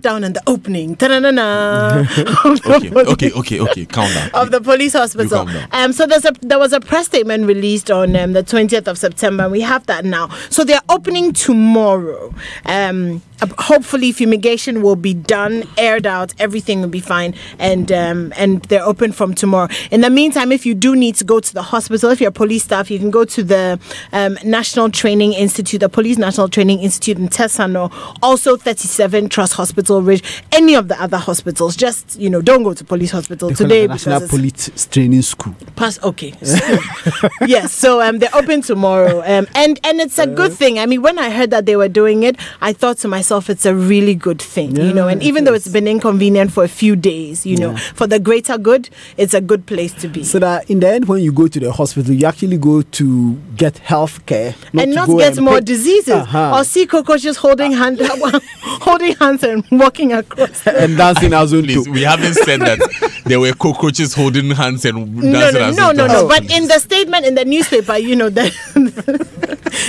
shutdown and the opening. Ta-na-na-na, Okay. Calm down. Of the police hospital. So there was a press statement released on the 20th of September. We have that now. So they're opening tomorrow. Hopefully fumigation will be done, aired out, everything will be fine, and they're open from tomorrow. In the meantime, if you do need to go to the hospital, if you're police staff, you can go to the National Training Institute, the Police National Training Institute in Tesano, also 37 Trust Hospital Ridge, any of the other hospitals. Just, don't go to police hospital today. National Police Training School. Okay. Yes, so they're open tomorrow. And it's a good thing. I mean, when I heard that they were doing it, I thought to myself, it's a really good thing, and even though it's been inconvenient for a few days, for the greater good, it's a good place to be. So that in the end, when you go to the hospital, you actually go to get health care. And not get more diseases. Or see cockroaches holding hands and walking across. And dancing as well. Please, we haven't said that there were cockroaches holding hands and dancing as well. No. But in the statement in the newspaper, that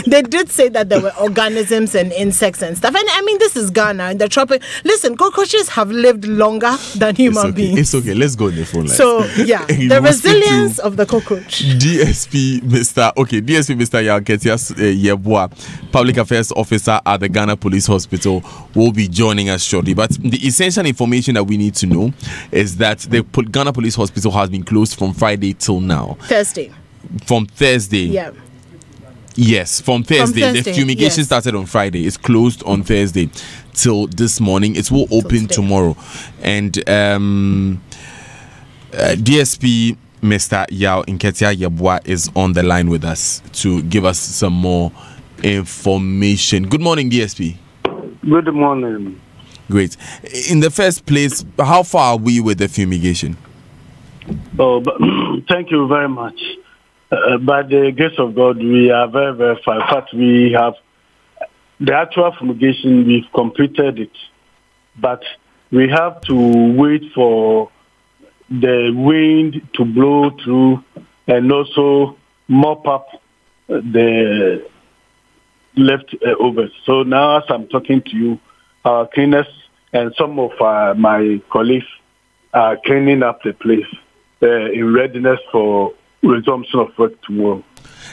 they did say that there were organisms and insects and stuff. And I mean, this is Ghana in the tropic. Listen, cockroaches have lived longer than human beings. It's okay. Let's go in the phone line. So yeah, the resilience of the cockroach. DSP Mr. Yalketias Yeboah, Public Affairs Officer at the Ghana Police Hospital, will be joining us shortly. But the essential information that we need to know is that the Ghana Police Hospital has been closed from Friday till now. Thursday. From Thursday. Yeah. Yes, from Thursday. The fumigation started on Friday. It's closed on Thursday till this morning. It will open tomorrow. And DSP Mr. Yao Nketia Yeboah is on the line with us to give us some more information. Good morning, DSP. Good morning. Great. In the first place, how far are we with the fumigation? Thank you very much. By the grace of God, we are very, very far. In fact, we have the actual fumigation, we've completed it. But we have to wait for the wind to blow through and also mop up the leftovers. So now, as I'm talking to you, our cleaners and some of my colleagues are cleaning up the place in readiness for resumption of work tomorrow.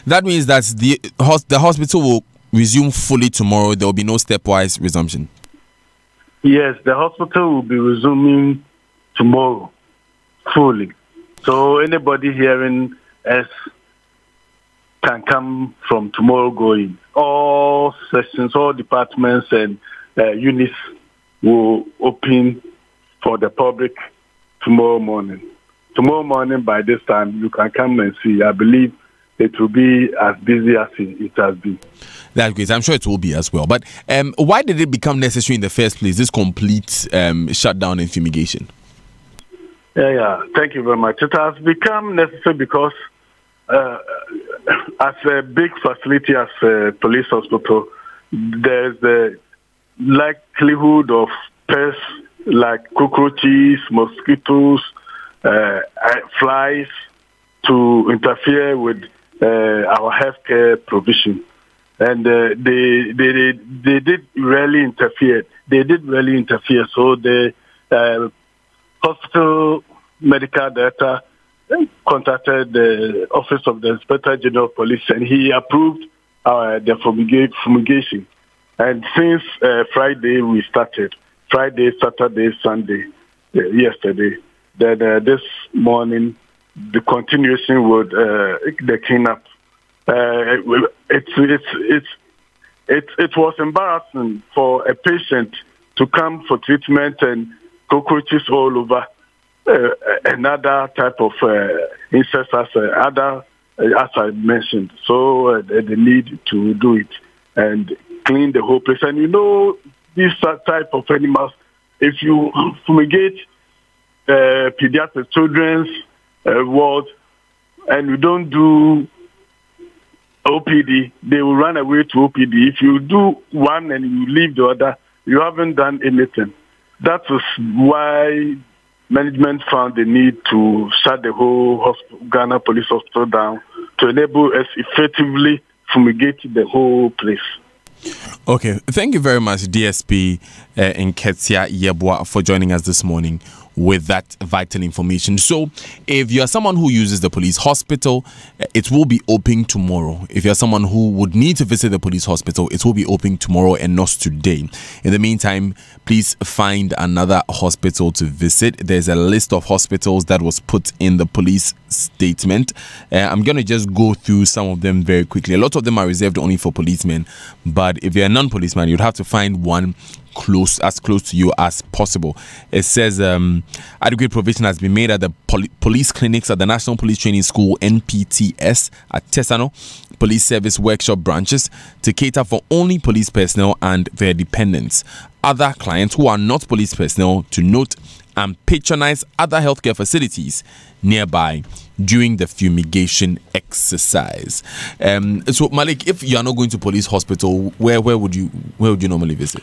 That means that the hospital will resume fully tomorrow. There will be no stepwise resumption. Yes, the hospital will be resuming tomorrow fully. So anybody hearing us can come from tomorrow going. All sections, all departments and units will open for the public tomorrow morning. Tomorrow morning, by this time, you can come and see. I believe it will be as busy as it has been. That's great. I'm sure it will be as well. But why did it become necessary in the first place, this complete shutdown and fumigation? Yeah. Thank you very much. It has become necessary because as a big facility, as a police hospital, there's the likelihood of pests like cockroaches, mosquitoes, flies to interfere with our healthcare provision, and they did really interfere. So the hospital medical director contacted the Office of the Inspector General of Police, and he approved the fumigation. And since Friday we started, Friday, Saturday, Sunday, yesterday. Then this morning, the continuation with the cleanup. It was embarrassing for a patient to come for treatment and cockroaches all over. Another type of insects as I mentioned. So the need to do it and clean the whole place. And this type of animals, if you fumigate pediatric children's ward and you don't do OPD, they will run away to OPD. If you do one and you leave the other, you haven't done anything. That is why management found the need to shut the whole Ghana Police Hospital down to enable us effectively fumigate the whole place. Okay, thank you very much, DSP Nketia Yeboah, for joining us this morning with that vital information. So, if you are someone who uses the police hospital, it will be open tomorrow. If you are someone who would need to visit the police hospital, it will be open tomorrow and not today. In the meantime, please find another hospital to visit. There's a list of hospitals that was put in the police statement. I'm going to just go through some of them very quickly. A lot of them are reserved only for policemen, but if you're a non-policeman, you'd have to find one as close to you as possible. It says adequate provision has been made at the police clinics at the National Police Training School NPTS at Tesano Police Service Workshop branches to cater for only police personnel and their dependents. Other clients who are not police personnel to note and patronize other healthcare facilities nearby during the fumigation exercise. So Malik, if you are not going to police hospital, where would you normally visit?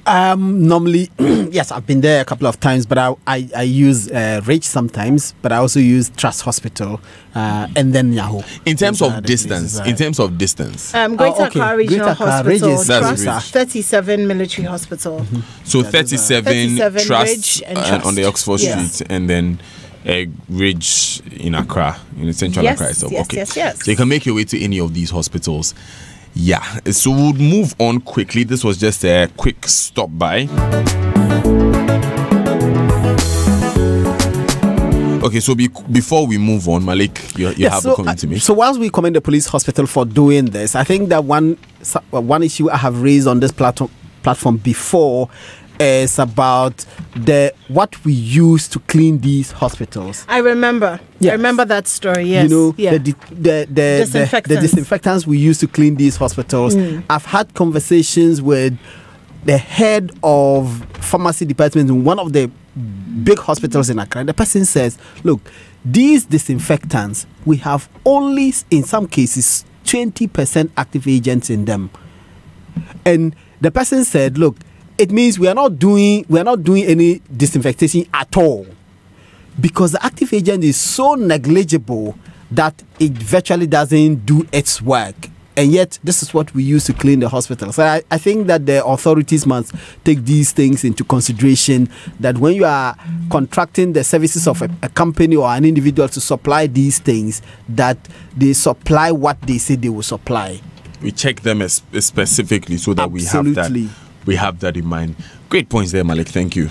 Normally, yes, I've been there a couple of times, but I use Ridge sometimes, but I also use Trust Hospital and then Yahoo. In terms of distance, Greater Accra Regional Hospital, Trust 37 Military Hospital. Mm-hmm. So 37 Trust and on the Oxford Street, and then Ridge in Accra, in central Accra. So, yes. So you can make your way to any of these hospitals. Yeah, so we'll move on quickly. This was just a quick stop by. Okay, so before we move on, Malik, you have a comment to make. So whilst we commend the police hospital for doing this, I think that one issue I have raised on this platform before is about what we use to clean these hospitals. I remember. Yes. I remember that story. Yes. The disinfectants we use to clean these hospitals. I've had conversations with the head of pharmacy department in one of the big hospitals in Accra. The person says, "Look, these disinfectants, we have only in some cases 20% active agents in them," and the person said, "Look, it means we are not doing any disinfectation at all, because the active agent is so negligible that it virtually doesn't do its work. And yet, this is what we use to clean the hospitals." So I think that the authorities must take these things into consideration, that when you are contracting the services of a company or an individual to supply these things, that they supply what they say they will supply. We check them specifically so that Absolutely. we have that in mind. Great points there, Malik. Thank you.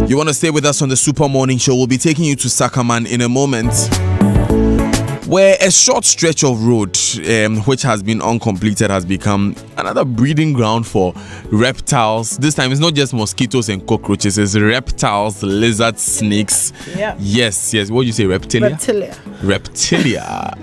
You want to stay with us on the Super Morning Show? We'll be taking you to Sakaman in a moment, where a short stretch of road, which has been uncompleted, has become another breeding ground for reptiles. This time, it's not just mosquitoes and cockroaches, it's reptiles, lizards, snakes. Yeah. Yes. What do you say, reptilia? Reptilia.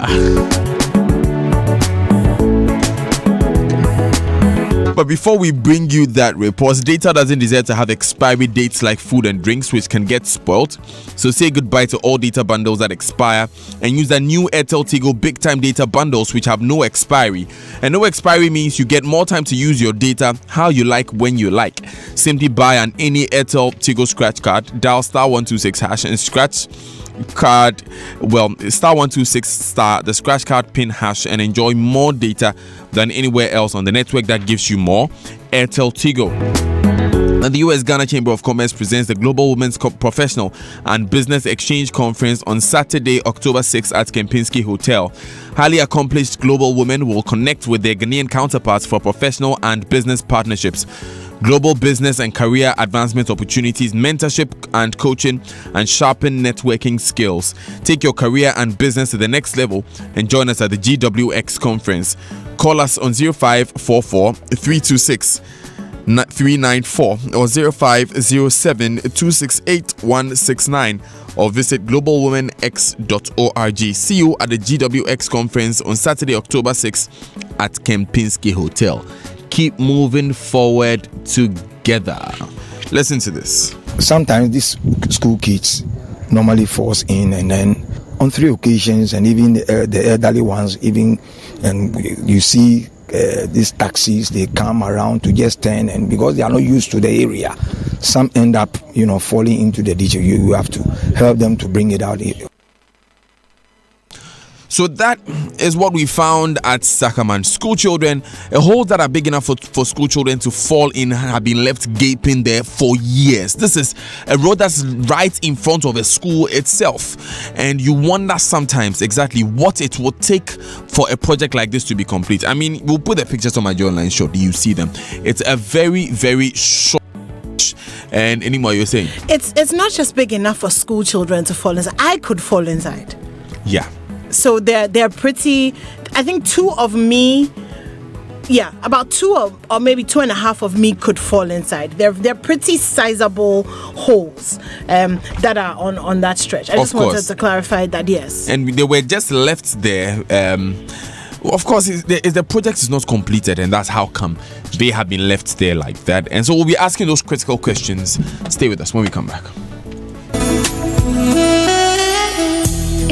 But before we bring you that report, data doesn't deserve to have expiry dates like food and drinks, which can get spoiled. So say goodbye to all data bundles that expire and use the new Airtel Tigo Big Time Data Bundles, which have no expiry. And no expiry means you get more time to use your data how you like, when you like. Simply buy any Airtel Tigo scratch card, dial *126# and scratch card, *126* the scratch card pin hash, and enjoy more data than anywhere else on the network that gives you more. Airtel Tigo. And the US Ghana Chamber of Commerce presents the Global Women's Professional and Business Exchange Conference on Saturday, October 6th at Kempinski Hotel. Highly accomplished global women will connect with their Ghanaian counterparts for professional and business partnerships, global business and career advancement opportunities, mentorship and coaching, and sharpen networking skills. Take your career and business to the next level and join us at the GWX conference. Call us on 0544 326 394 or 0507 268 169 or visit globalwomenx.org. See you at the GWX conference on Saturday, October 6th at Kempinski Hotel. Keep moving forward together. Listen to this. Sometimes these school kids normally falls in, and then on 3 occasions, and even the elderly ones, and you see these taxis, they come around to just turn, and because they are not used to the area, some end up falling into the ditch. You have to help them to bring it out. So that is what we found at Sakaman. School children, a hole that are big enough for school children to fall in have been left gaping there for years. This is a road that's right in front of a school itself. And you wonder sometimes exactly what it would take for a project like this to be complete. I mean, we'll put the pictures on my online short. You see them. It's a very, very short. And anymore, you're saying? It's not just big enough for school children to fall inside. I could fall inside. Yeah. So they're pretty. I think two of me, about two or maybe 2.5 of me could fall inside. They're pretty sizable holes that are on that stretch. I just wanted to clarify that. Yes. And they were just left there. Of course, the project is not completed, and that's how come they have been left there like that. And so we'll be asking those critical questions. Stay with us when we come back.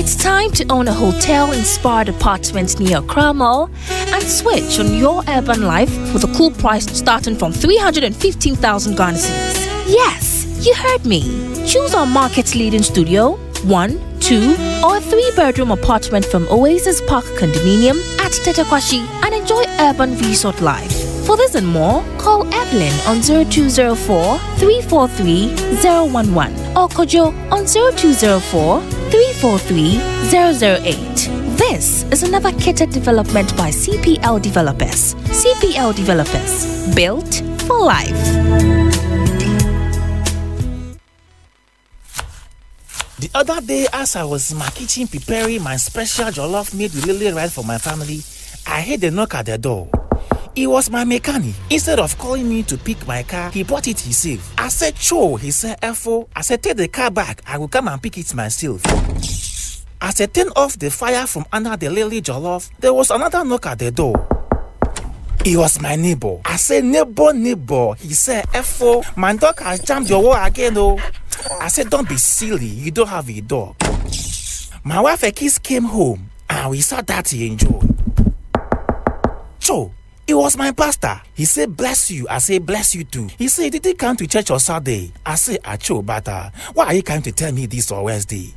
It's time to own a hotel-inspired apartment near Accra Mall and switch on your urban life with a cool price starting from 315,000 Ghana cedis. Yes, you heard me. Choose our market-leading studio, 1, 2, or 3-bedroom apartment from Oasis Park Condominium at Tetekwashi and enjoy urban resort life. For this and more, call Evelyn on 0204 343 011 or Kojo on 0204 343 008. This is another catered development by CPL Developers. CPL Developers, built for life. The other day, as I was in my kitchen preparing my special jollof made with lily rice for my family, I heard a knock at the door. It was my mechanic. Instead of calling me to pick my car, he brought it himself. I said, "Cho." He said, "Efo." I said, "Take the car back. I will come and pick it myself." As I turned off the fire from under the lily jollof, there was another knock at the door. It was my neighbor. I said, neighbor. He said, "Efo, my dog has jammed your wall again, oh." I said, "Don't be silly. You don't have a dog." My wife and kids came home, and we saw that he enjoyed. Cho. It was my pastor. He said, "Bless you." I said, "Bless you too." He said, "Did he come to church on Saturday?" I said, "Acho, but why are you coming to tell me this on Wednesday?"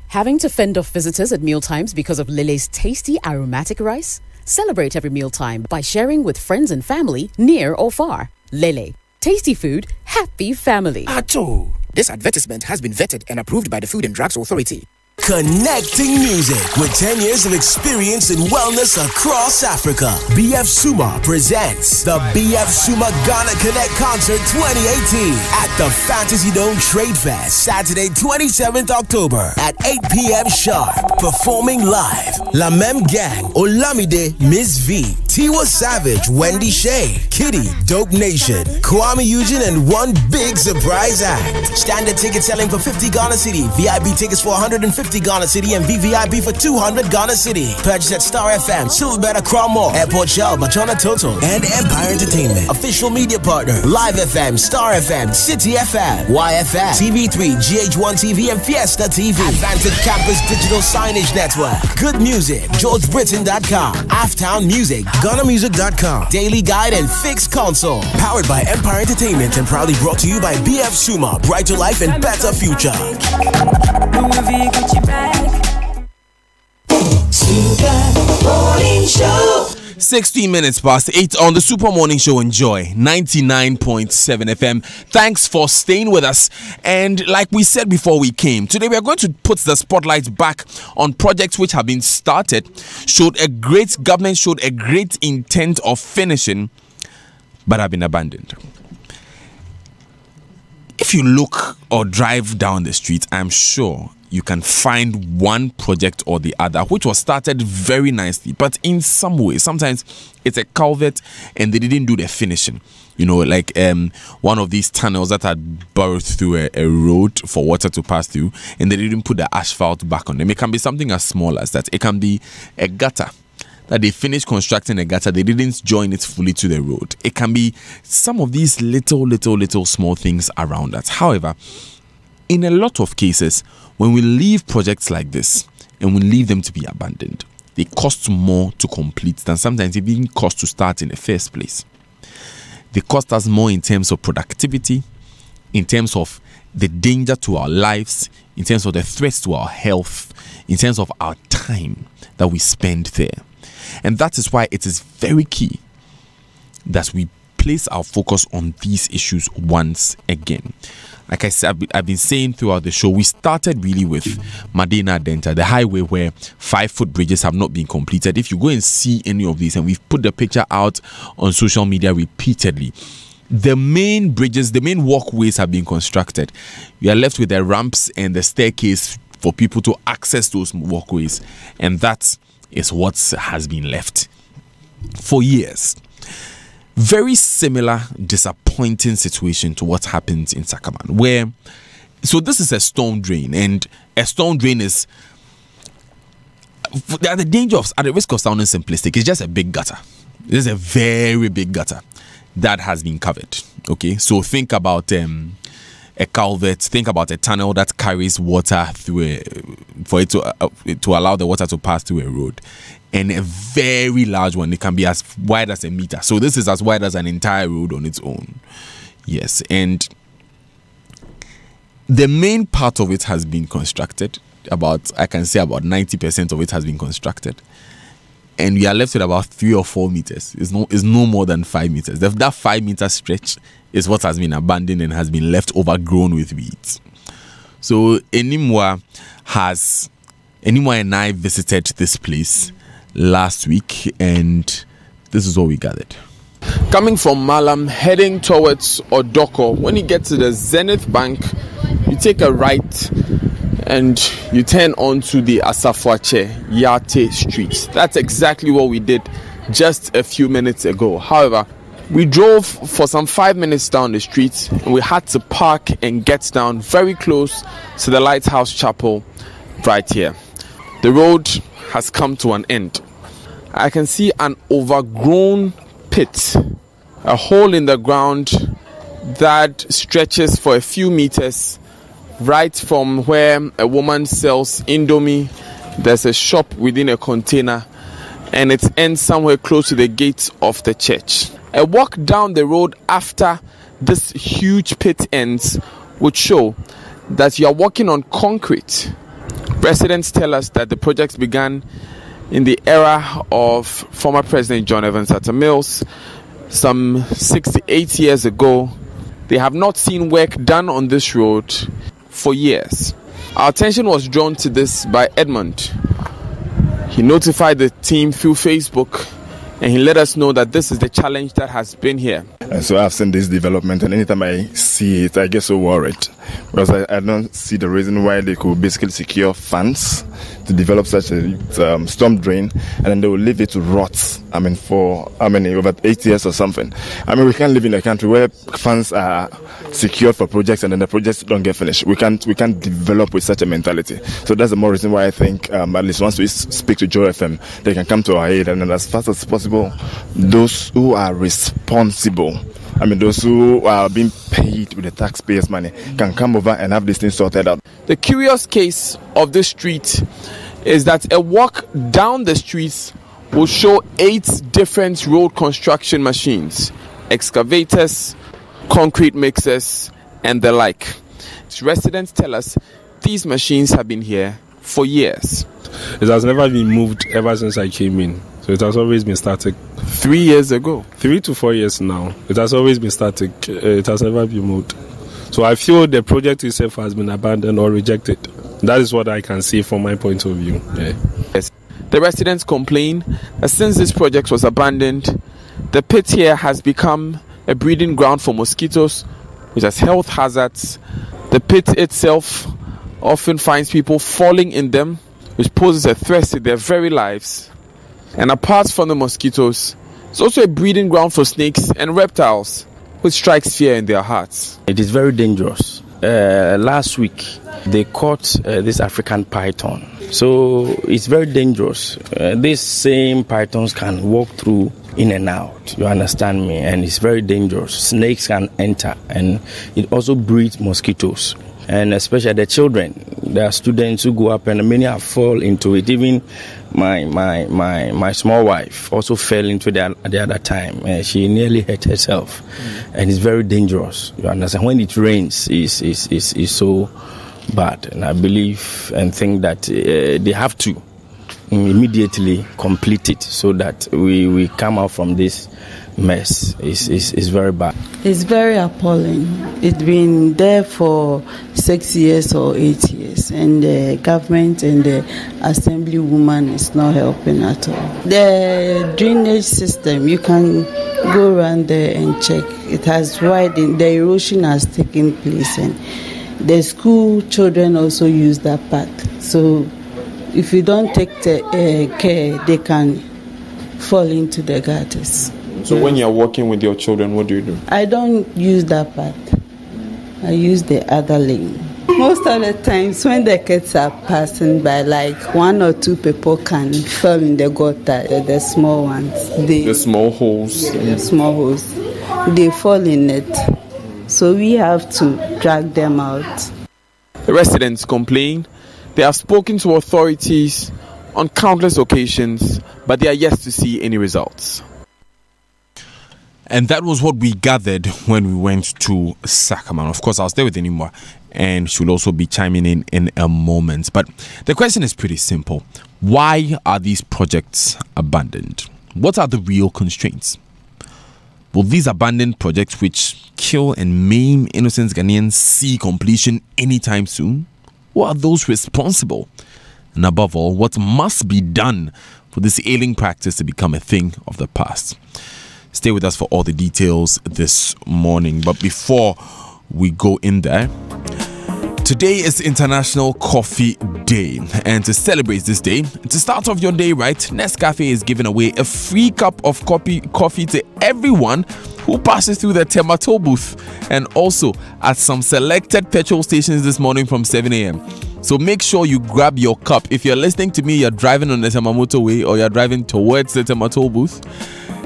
Having to fend off visitors at mealtimes because of Lele's tasty aromatic rice? Celebrate every mealtime by sharing with friends and family near or far. Lele, tasty food, happy family. Acho. This advertisement has been vetted and approved by the Food and Drugs Authority. Connecting music with 10 years of experience in wellness across Africa. BF Suma presents the BF Suma Ghana Connect Concert 2018 at the Fantasy Dome Trade Fest, Saturday 27th October at 8 p.m. sharp. Performing live, La Mem Gang, Olamide, Miss V, Tiwa Savage, Wendy Shea, Kitty, Dope Nation, Kwame Eugene, and one big surprise act. Standard ticket selling for 50 Ghana City, VIP tickets for 150 Ghana City, and VVIP for 200 Ghana City. Purchase at Star FM, Silverbed Accra Mall, Airport Shell, Bachona Total, and Empire Entertainment. Official media partner, Live FM, Star FM, City FM, YFM, TV3, GH1 TV, and Fiesta TV. Advantage Campus Digital Signage Network. Good Music, GeorgeBritain.com. Aftown Music, GhanaMusic.com. Daily Guide and Fixed Console. Powered by Empire Entertainment and proudly brought to you by BF Suma. Brighter life and better future. Super Morning Show. 16 minutes past 8 on the Super Morning Show. Enjoy 99.7 FM. Thanks for staying with us. And like we said before we came, today we are going to put the spotlight back on projects which have been started, government showed a great intent of finishing, but have been abandoned. If you look or drive down the street, I'm sure you can find one project or the other which was started very nicely, but in some way, sometimes it's a culvert and they didn't do the finishing. You know, like one of these tunnels that had burrowed through a road for water to pass through, and they didn't put the asphalt back on them. It can be something as small as that. It can be a gutter that they finished constructing a gutter, they didn't join it fully to the road. It can be some of these little small things around us. However, in a lot of cases, when we leave projects like this and we leave them to be abandoned, they cost more to complete than sometimes it even cost to start in the first place. They cost us more in terms of productivity, in terms of the danger to our lives, in terms of the threats to our health, in terms of our time that we spend there. And that is why it is very key that we place our focus on these issues once again. Like I said, I've been saying throughout the show, we started really with Madina Denta, the highway where 5-foot bridges have not been completed. If you go and see any of these, and we've put the picture out on social media repeatedly, the main bridges, the main walkways have been constructed. You are left with the ramps and the staircase for people to access those walkways. And that is what has been left for years. Very similar, disappointing situation to what happens in Sakaman, where, so this is a storm drain, and a storm drain is, at the risk of sounding simplistic, it's just a big gutter. It's a very big gutter that has been covered. Okay, so think about a culvert, think about a tunnel that carries water through for it to allow the water to pass through a road. And a very large one, it can be as wide as a meter. So this is as wide as an entire road on its own. Yes, and the main part of it has been constructed. I can say about 90% of it has been constructed. And we are left with about 3 or 4 meters. It's no more than 5 meters. That 5-meter stretch is what has been abandoned and has been left overgrown with weeds. So Enimwa and I visited this place last week, and this is what we gathered. Coming from Malam, heading towards Odoko, when you get to the Zenith Bank, you take a right and you turn onto the Asafwache Yate Street. That's exactly what we did just a few minutes ago. However, we drove for some 5 minutes down the street, and we had to park and get down very close to the Lighthouse Chapel right here. The road has come to an end. I can see an overgrown pit, a hole in the ground that stretches for a few meters right from where a woman sells Indomie. There's a shop within a container, and it ends somewhere close to the gates of the church. A walk down the road after this huge pit ends would show that you are walking on concrete. Residents tell us that the project began in the era of former President John Evans Atta Mills some 68 years ago. They have not seen work done on this road for years. Our attention was drawn to this by Edmund. He notified the team through Facebook, and he let us know that this is the challenge that has been here. So I've seen this development, and anytime I see it, I get so worried, because I don't see the reason why they could basically secure funds to develop such a storm drain, and then they will leave it to rot. For over 8 years or something. We can't live in a country where funds are secured for projects and then the projects don't get finished. We can't develop with such a mentality. So that's the more reason why I think at least once we speak to Joe FM, they can come to our aid, and then as fast as possible, those who are responsible, those who are being paid with the taxpayers' money, can come over and have this thing sorted out. The curious case of this street is that a walk down the streets will show 8 different road construction machines, excavators, concrete mixers, and the like. Residents tell us these machines have been here for years. It has never been moved ever since I came in. So it has always been static. 3 years ago? 3 to 4 years now. It has always been static. It has never been moved. So I feel the project itself has been abandoned or rejected. That is what I can see from my point of view. Yeah. Yes. The residents complain that since this project was abandoned, the pit here has become a breeding ground for mosquitoes, which has health hazards. The pit itself often finds people falling in them, which poses a threat to their very lives. And apart from the mosquitoes, it's also a breeding ground for snakes and reptiles, which strikes fear in their hearts. It is very dangerous. Last week, they caught this African python. So it's very dangerous. These same pythons can walk through in and out. You understand me? And it's very dangerous. Snakes can enter, and it also breeds mosquitoes. And especially the children, there are students who go up, and many have fall into it. Even my small wife also fell into it at the other time. She nearly hurt herself, and it's very dangerous. You understand? When it rains, it's so bad. And I believe and think that they have to immediately complete it so that we come out from this mess. Is very bad. It's very appalling. It's been there for 6 years or 8 years, and the government and the assemblywoman is not helping at all. The drainage system, you can go around there and check. It has widened. The erosion has taken place, and the school children also use that path. So if you don't take the care, they can fall into the gutters. So when you're walking with your children, what do you do? I don't use that path. I use the other lane. Most of the times when the kids are passing by, like 1 or 2 people can fall in the gutter, the small ones. The small holes. The small holes. They fall in it. So we have to drag them out. The residents complain. They have spoken to authorities on countless occasions, but they are yet to see any results. And that was what we gathered when we went to Sakaman. Of course, I was there with Enimwa, and she'll also be chiming in a moment. But the question is pretty simple. Why are these projects abandoned? What are the real constraints? Will these abandoned projects, which kill and maim innocent Ghanaians, see completion anytime soon? Who are those responsible? And above all, what must be done for this ailing practice to become a thing of the past? Stay with us for all the details this morning. But before we go in there, today is International Coffee Day. And to celebrate this day, to start off your day right, Nescafe is giving away a free cup of coffee to everyone who passes through the Temato booth, and also at some selected petrol stations this morning from 7 a.m. So make sure you grab your cup. If you're listening to me, you're driving on the Temamoto Way or you're driving towards the Temato booth,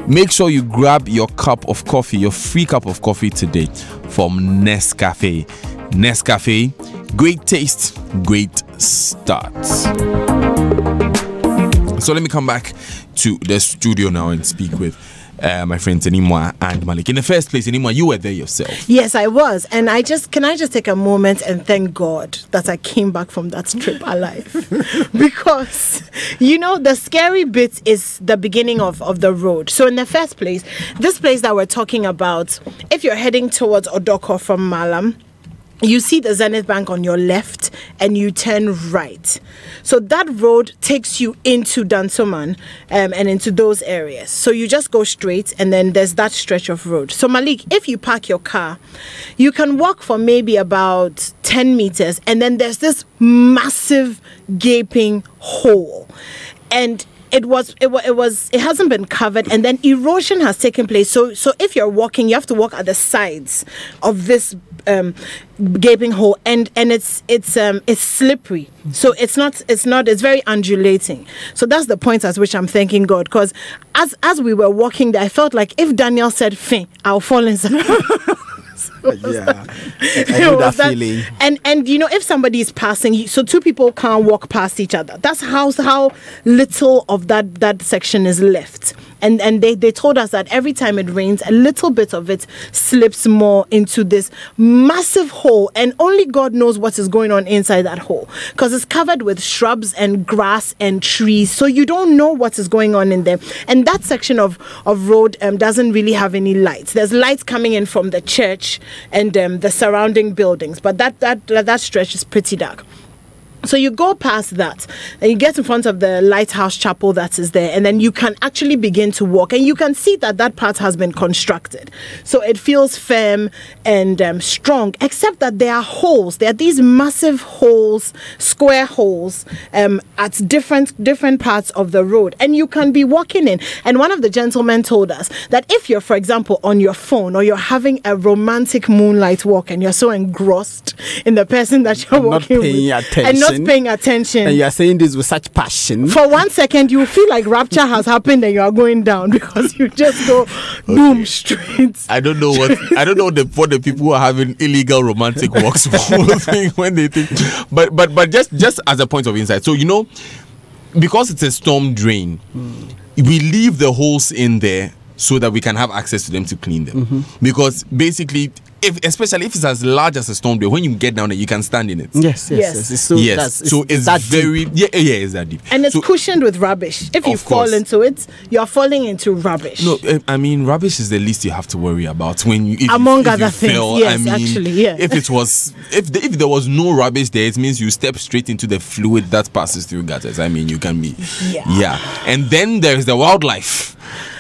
make sure you grab your cup of coffee, your free cup of coffee today from Nescafe. Nescafe, great taste, great starts. So let me come back to the studio now and speak with my friends Enimwa and Malik. In the first place, Enimwa, you were there yourself. Yes, I was. And can I just take a moment and thank God that I came back from that trip alive? Because, the scary bit is the beginning of the road. So in the first place, this place that we're talking about, if you're heading towards Odoko from Malam, you see the Zenith Bank on your left and you turn right. So that road takes you into Dansoman and into those areas. So you just go straight and then there's that stretch of road. So Malik, if you park your car, you can walk for maybe about 10 meters and then there's this massive gaping hole. And it hasn't been covered, and then erosion has taken place. So if you're walking, you have to walk at the sides of this gaping hole, and it's slippery. So it's very undulating. So that's the point at which I'm thanking God, because as we were walking there, I felt like if Daniel said "fin," I'll fall inside. Yeah, I know that feeling. And if somebody is passing, so 2 people can't walk past each other. That's how little of that section is left. And they told us that every time it rains, a little bit of it slips more into this massive hole, and only God knows what is going on inside that hole, because it's covered with shrubs and grass and trees, so you don't know what is going on in there. And that section of road doesn't really have any lights. There's lights coming in from the church and the surrounding buildings, but that stretch is pretty dark. So you go past that and you get in front of the lighthouse chapel that is there, and then you can actually begin to walk, and you can see that part has been constructed, so it feels firm and strong, except that there are holes. There are these massive holes, square holes at different parts of the road, and you can be walking in. And one of the gentlemen told us that if you're, for example, on your phone, or you're having a romantic moonlight walk and you're so engrossed in the person that you're walking with and not paying attention, and you are saying this with such passion, for 1 second you feel like rapture has happened and you are going down, because you just go boom straight. I don't know what the people who are having illegal romantic walks think when they think, but just as a point of insight. So because it's a storm drain, we leave the holes in there so that we can have access to them to clean them. Because basically especially if it's as large as a storm drain, when you get down there, you can stand in it. Yes. It's so it's that very deep. It's that deep. And it's cushioned with rubbish. If you fall into it, you're falling into rubbish. No, I mean, rubbish is the least you have to worry about when you among other things. Fell, yes, actually, yeah. If there was no rubbish there, it means you step straight into the fluid that passes through gutters. I mean, you can be and then there's the wildlife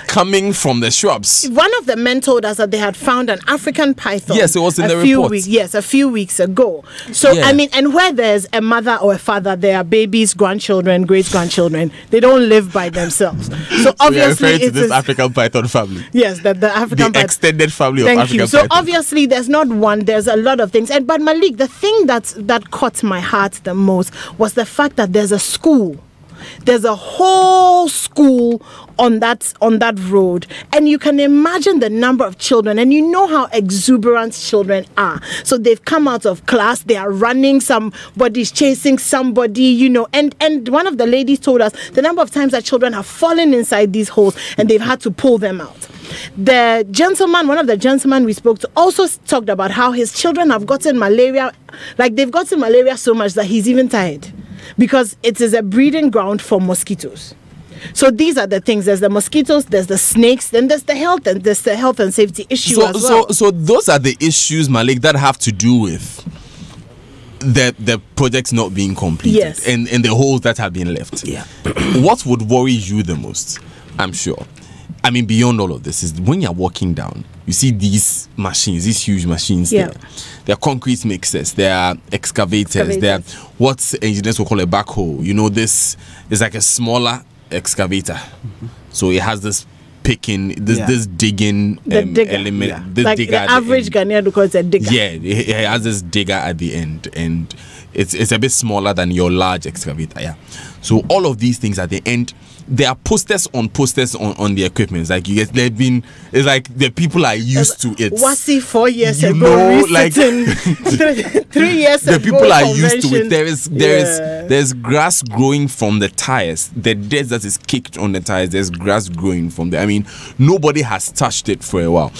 coming from the shrubs. One of the men told us that they had found an African python. Yes, it was in the report. A few weeks ago. So, I mean, and where there's a mother or a father, there are babies, grandchildren, great-grandchildren. They don't live by themselves. So obviously, it's this African python family. Yes, the African python. Extended family of African python. So obviously, there's not one. There's a lot of things. But Malik, the thing that caught my heart the most was the fact that there's a school. There's a whole school on that road, and you can imagine the number of children, and you know how exuberant children are. So they've come out of class, they are running, somebody's chasing somebody, and one of the ladies told us the number of times that children have fallen inside these holes and they've had to pull them out. One of the gentlemen we spoke to also talked about how his children have gotten malaria, like they've gotten malaria so much that he's even tired, because it is a breeding ground for mosquitoes. So these are the things. There's the mosquitoes, there's the snakes, then there's the health and safety issue as well. So those are the issues, Malik, that have to do with the projects not being completed and the holes that have been left. Yeah. What would worry you the most, I'm sure, I mean, beyond all of this, is when you're walking down, you see these machines, these huge machines there. There are concrete mixers, there are excavators, there are what engineers will call a backhoe. This is like a smaller excavator. Mm-hmm. So it has this picking, this digging element. Yeah. This like digger the average Ghanaian, because it's a digger. Yeah, it has this digger at the end, and it's a bit smaller than your large excavator. Yeah. So all of these things at the end, there are posters on the equipment. It's like it's like the people are used to it. Wasi 4 years ago, like 3 years ago. The people are used to it. There's grass growing from the tires. The dirt that is kicked on the tires, there's grass growing from there. I mean, nobody has touched it for a while.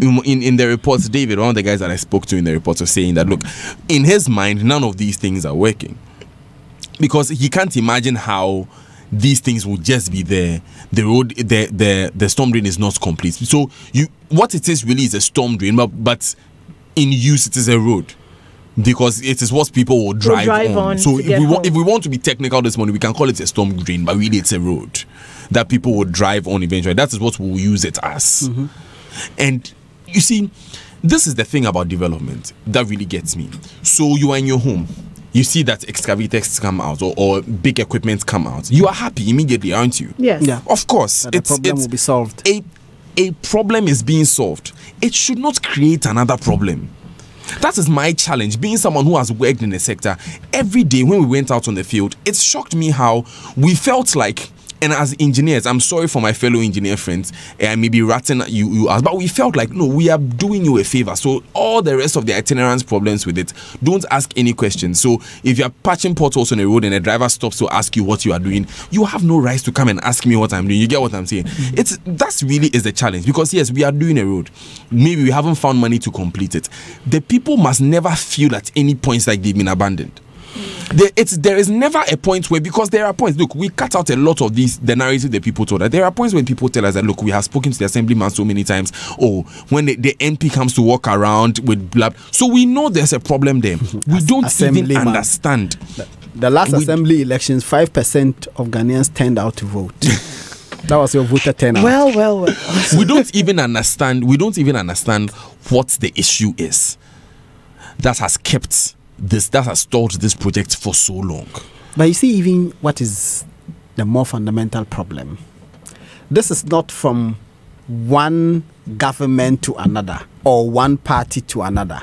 In the reports, David, one of the guys that I spoke to in the reports, was saying that, look, in his mind, none of these things are working, because he can't imagine how these things will just be there. The road, the storm drain is not complete. So what it is really is a storm drain, but in use it is a road, because it is what people will drive on. So if we want to be technical this morning, we can call it a storm drain, but really it's a road that people will drive on eventually. That is what we'll use it as. Mm-hmm. And you see, this is the thing about development that really gets me. So you are in your home, you see that excavators come out or big equipment come out. You are happy immediately, aren't you? Yes. Yeah. Of course. The problem will be solved. A problem is being solved. It should not create another problem. That is my challenge. Being someone who has worked in the sector, every day when we went out on the field, it shocked me how we felt like, and as engineers, I'm sorry for my fellow engineer friends, I may be ratting you as, but we felt like, no, we are doing you a favor. So all the rest of the itinerance problems with it, don't ask any questions. So if you're patching potholes on a road and a driver stops to ask you what you are doing, you have no right to come and ask me what I'm doing. You get what I'm saying? Mm-hmm. That's really is the challenge, because yes, we are doing a road. Maybe we haven't found money to complete it. The people must never feel at any points like they've been abandoned. There is never a point where, because there are points, look, we cut out a lot of the narrative that people told us. There are points when people tell us that, look, we have spoken to the assemblyman so many times, when the MP comes to walk around with blah. So we know there's a problem there. We don't even understand. The last assembly elections, 5% of Ghanaians turned out to vote. That was your voter turnout. Well. We don't even understand what the issue is that has stalled this project for so long. But you see, even what is the more fundamental problem, this is not from one government to another or one party to another.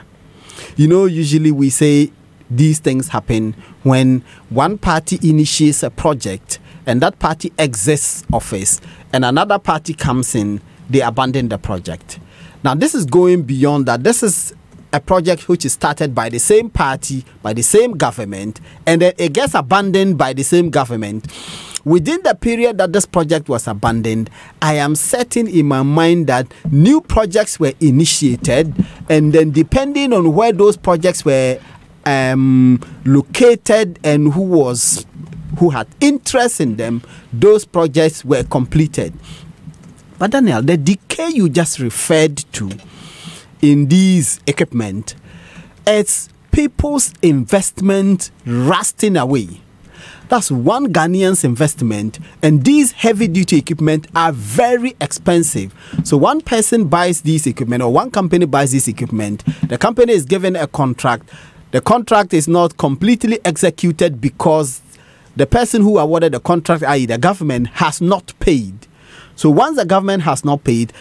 Usually we say these things happen when one party initiates a project and that party exits office and another party comes in, they abandon the project. Now this is going beyond that. This is a project which is started by the same party, by the same government, and then it gets abandoned by the same government within the period that this project was abandoned, I am certain in my mind that new projects were initiated, and then depending on where those projects were located and who had interest in them, those projects were completed. But Daniel, the decay you just referred to in these equipment, it's people's investment rusting away. That's one Ghanaian's investment, and these heavy-duty equipment are very expensive. So one person buys this equipment, or one company buys this equipment. The company is given a contract. The contract is not completely executed because the person who awarded the contract, i.e. the government, has not paid. So once the government has not paid,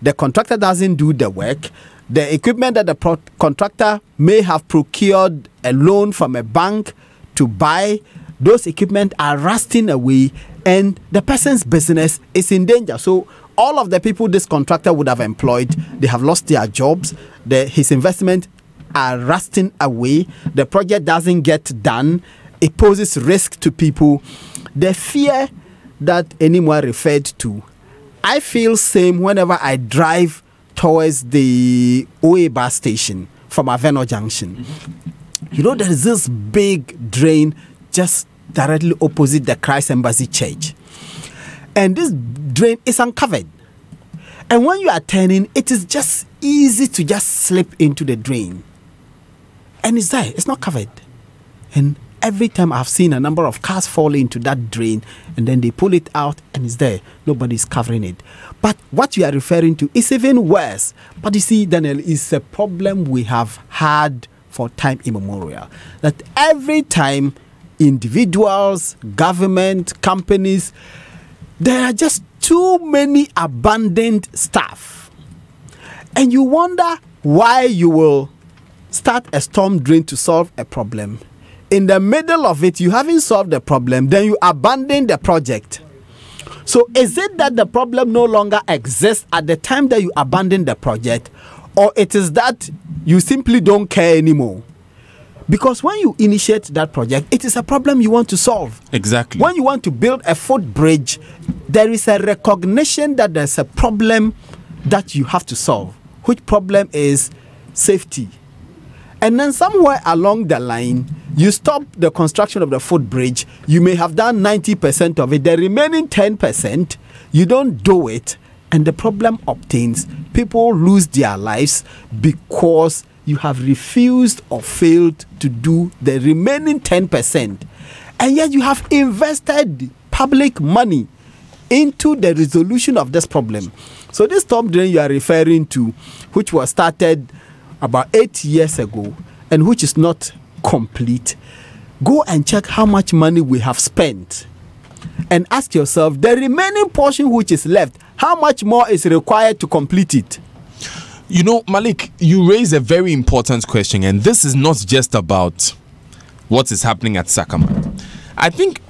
the contractor doesn't do the work. The equipment that the contractor may have procured a loan from a bank to buy, those equipment are rusting away, and the person's business is in danger. So all of the people this contractor would have employed, they have lost their jobs. His investment are rusting away. The project doesn't get done. It poses risk to people. The fear that anyone referred to, I feel same whenever I drive towards the OA bus station from Aveno Junction. You know, there is this big drain just directly opposite the Christ Embassy Church. And this drain is uncovered. And when you are turning, it is just easy to just slip into the drain. And it's there, it's not covered. And every time I've seen a number of cars fall into that drain, and then they pull it out and it's there. Nobody's covering it. But what you are referring to is even worse. But you see, Daniel, it's a problem we have had for time immemorial. That every time individuals, government, companies, there are just too many abandoned stuff. And you wonder why you will start a storm drain to solve a problem. In the middle of it, you haven't solved the problem, then you abandon the project. So is it that the problem no longer exists at the time that you abandon the project, or it is that you simply don't care anymore? Because when you initiate that project, it is a problem you want to solve. Exactly. When you want to build a footbridge, there is a recognition that there's a problem that you have to solve. Which problem is safety. And then somewhere along the line, you stop the construction of the footbridge. You may have done 90% of it. The remaining 10%, you don't do it. And the problem obtains. People lose their lives because you have refused or failed to do the remaining 10%. And yet you have invested public money into the resolution of this problem. So this storm drain you are referring to, which was started about 8 years ago and which is not complete, go and check how much money we have spent and ask yourself, the remaining portion which is left, how much more is required to complete it? You know, Malik, you raise a very important question, and this is not just about what is happening at Sakaman. I think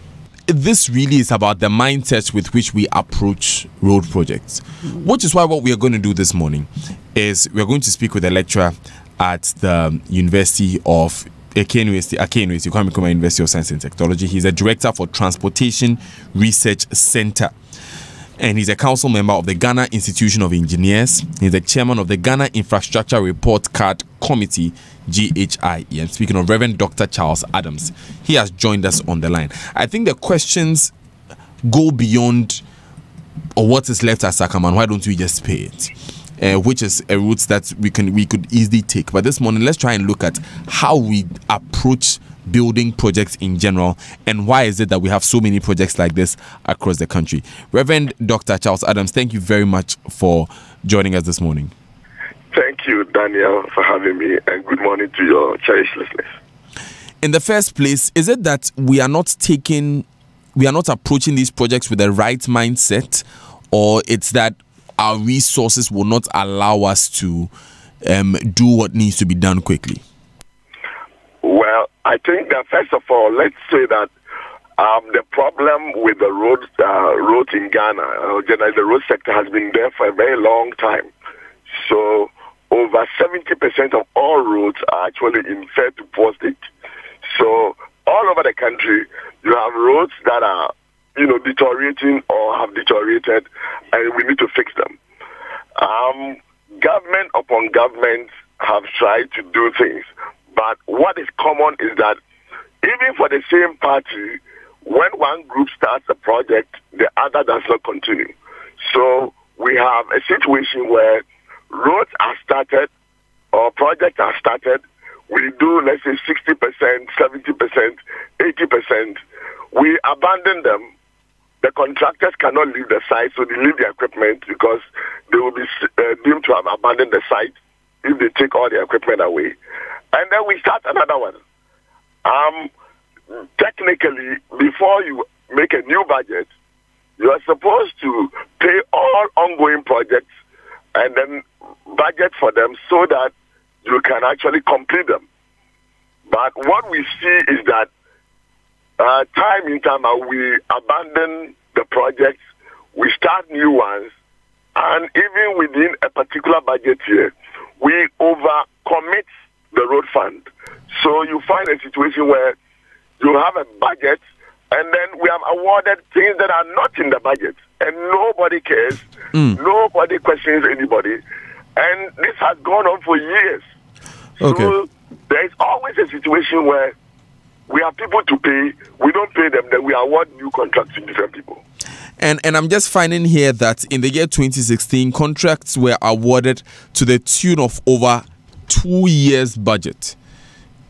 this really is about the mindset with which we approach road projects, which is why what we are going to do this morning is we are going to speak with a lecturer at the University of University of Science and Technology. He's a director for Transportation Research Center, and he's a council member of the Ghana Institution of Engineers. He's the chairman of the Ghana Infrastructure Report Card Committee, GHIE. And speaking of Reverend Dr. Charles Adams, he has joined us on the line. I think the questions go beyond what is left at Sakaman. Why don't we just pay it? Which is a route that we could easily take. But this morning, let's try and look at how we approach building projects in general, and why is it that we have so many projects like this across the country. Reverend Dr. Charles Adams, thank you very much for joining us this morning. Thank you, Daniel, for having me, and good morning to your cherished listeners. In the first place, is it that we are not approaching these projects with the right mindset, or it's that our resources will not allow us to do what needs to be done quickly? Well, I think that first of all, let's say that the problem with the roads in Ghana, generally the road sector, has been there for a very long time. So over 70% of all roads are actually in fair to poor state. So all over the country, you have roads that are deteriorating or have deteriorated, and we need to fix them. Government upon government have tried to do things, but what is common is that even for the same party, when one group starts a project, the other does not continue. So we have a situation where roads are started or projects are started. We do, let's say, 60%, 70%, 80%. We abandon them. The contractors cannot leave the site, so they leave the equipment because they will be deemed to have abandoned the site if they take all the equipment away. And then we start another one. Technically, before you make a new budget, you are supposed to pay all ongoing projects and then budget for them so that you can actually complete them. But what we see is that time in time we abandon the projects, we start new ones, and even within a particular budget year, we overcommit the road fund. So you find a situation where you have a budget, and then we have awarded things that are not in the budget, and nobody cares, nobody questions anybody, and this has gone on for years. Okay. So there is always a situation where we have people to pay, we don't pay them, then we award new contracts to different people. And I'm just finding here that in the year 2016, contracts were awarded to the tune of over 2 years' budget.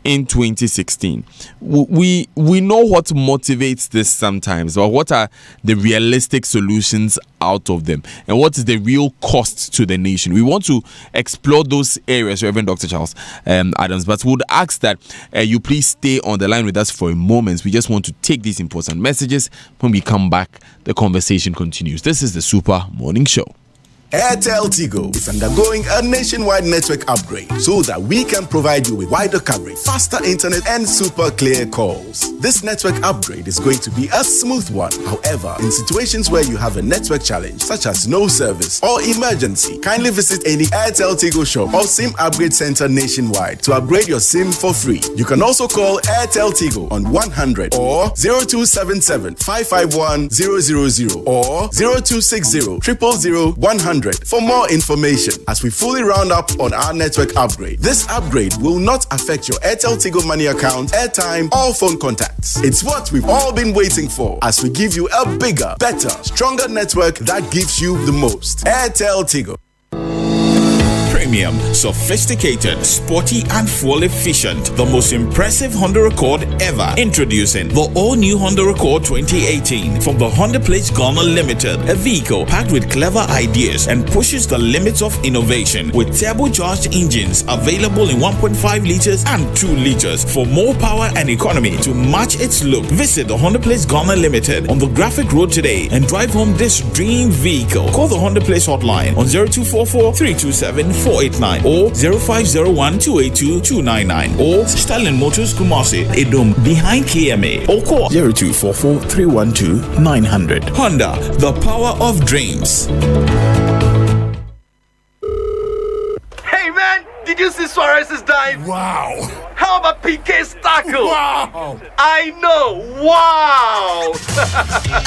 In 2016, we know what motivates this sometimes, or what are the realistic solutions out of them, and what is the real cost to the nation. We want to explore those areas, Reverend Dr. Charles Adams, but would ask that you please stay on the line with us for a moment. We just want to take these important messages. When we come back, the conversation continues. This is the Super Morning Show. Airtel Tigo is undergoing a nationwide network upgrade so that we can provide you with wider coverage, faster internet, and super clear calls. This network upgrade is going to be a smooth one. However, in situations where you have a network challenge, such as no service or emergency, kindly visit any Airtel Tigo shop or SIM upgrade center nationwide to upgrade your SIM for free. You can also call Airtel Tigo on 100 or 0277 551 000 or 0260 000 100. For more information, as we fully round up on our network upgrade. This upgrade will not affect your Airtel Tigo Money account, airtime, or phone contacts. It's what we've all been waiting for, as we give you a bigger, better, stronger network that gives you the most. Airtel Tigo. Premium, sophisticated, sporty, and fuel efficient. The most impressive Honda Accord ever. Introducing the all-new Honda Accord 2018 from the Honda Place Ghana Limited. A vehicle packed with clever ideas and pushes the limits of innovation with turbocharged engines available in 1.5 liters and 2 liters for more power and economy to match its look. Visit the Honda Place Ghana Limited on the Graphic Road today and drive home this dream vehicle. Call the Honda Place hotline on 0244 327 489 or 0501 282 299 or Sterling Motors Kumasi Edom behind KMA or call 0244 312 900. Honda, the power of dreams. Hey man, did you see Suarez's dive? Wow. How about PK's tackle? Wow. I know. Wow.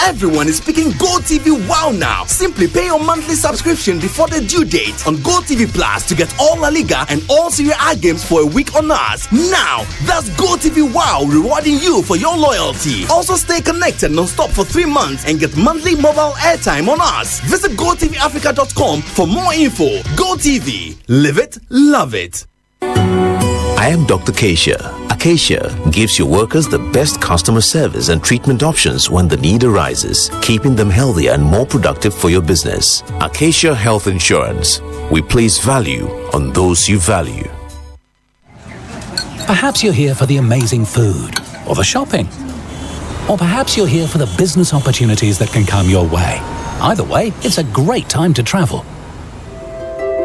Everyone is picking GoTV Wow now. Simply pay your monthly subscription before the due date on GoTV Plus to get all La Liga and all Serie A games for a week on us. Now, that's GoTV Wow rewarding you for your loyalty. Also stay connected non-stop for 3 months and get monthly mobile airtime on us. Visit GoTVAfrica.com for more info. GoTV. Live it, love it. I am Dr. Acacia. Acacia gives your workers the best customer service and treatment options when the need arises, keeping them healthier and more productive for your business. Acacia Health Insurance. We place value on those you value. Perhaps you're here for the amazing food or the shopping. Or perhaps you're here for the business opportunities that can come your way. Either way, it's a great time to travel.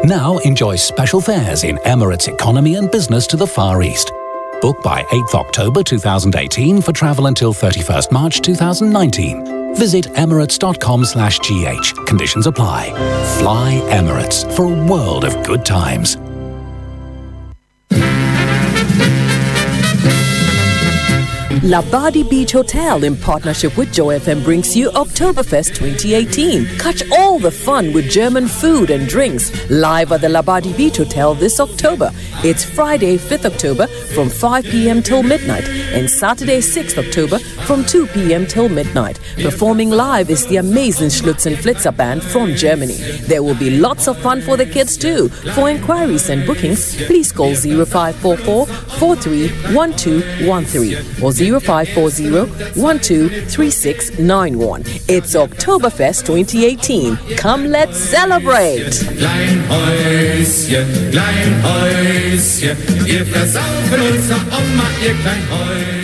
Now enjoy special fares in Emirates Economy and Business to the Far East. Book by 8th October 2018 for travel until 31st March 2019. Visit emirates.com/gh. Conditions apply. Fly Emirates for a world of good times. Labadi Beach Hotel in partnership with Joy FM brings you Oktoberfest 2018. Catch all the fun with German food and drinks live at the Labadi Beach Hotel this October. It's Friday, 5th October from 5 p.m. till midnight and Saturday, 6th October from 2 p.m. till midnight. Performing live is the amazing Schlutzen Flitzer band from Germany. There will be lots of fun for the kids too. For inquiries and bookings, please call 0544 431213 or 0540 123691. It's Oktoberfest 2018. Come, let's celebrate! Kleinhäuschen, Kleinhäuschen, wir versaufen uns am Oma, ihr Kleinhäuschen.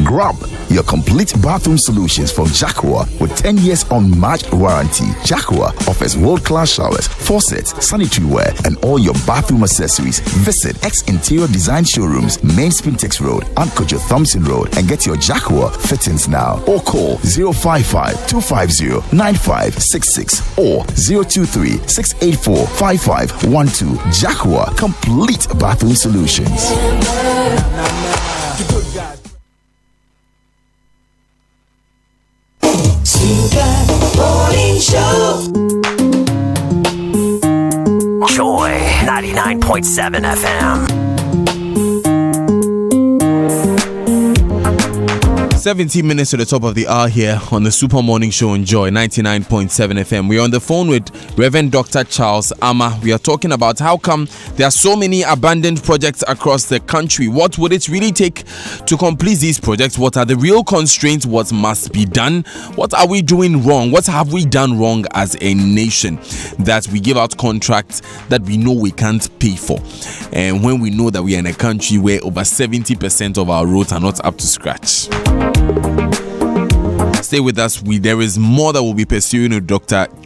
Grab your complete bathroom solutions from Jacqua with 10 years unmatched warranty. Jacqua offers world-class showers, faucets, sanitary ware, and all your bathroom accessories. Visit X-Interior Design Showrooms, Main Spintex Road and Kojo Thompson Road, and get your Jacqua fittings now. Or call 055-250-9566 or 023-684-5512. Jacqua, complete bathroom solutions. Super Morning Show. Joy 99.7 FM. 17 minutes to the top of the hour here on the Super Morning Show on Joy 99.7 FM. We're on the phone with Reverend Dr. Charles Ama. We are talking about how come there are so many abandoned projects across the country. What would it really take to complete these projects? What are the real constraints? What must be done? What are we doing wrong? What have we done wrong as a nation that we give out contracts that we know we can't pay for? And when we know that we are in a country where over 70% of our roads are not up to scratch. Stay with us. There is more that we'll be pursuing with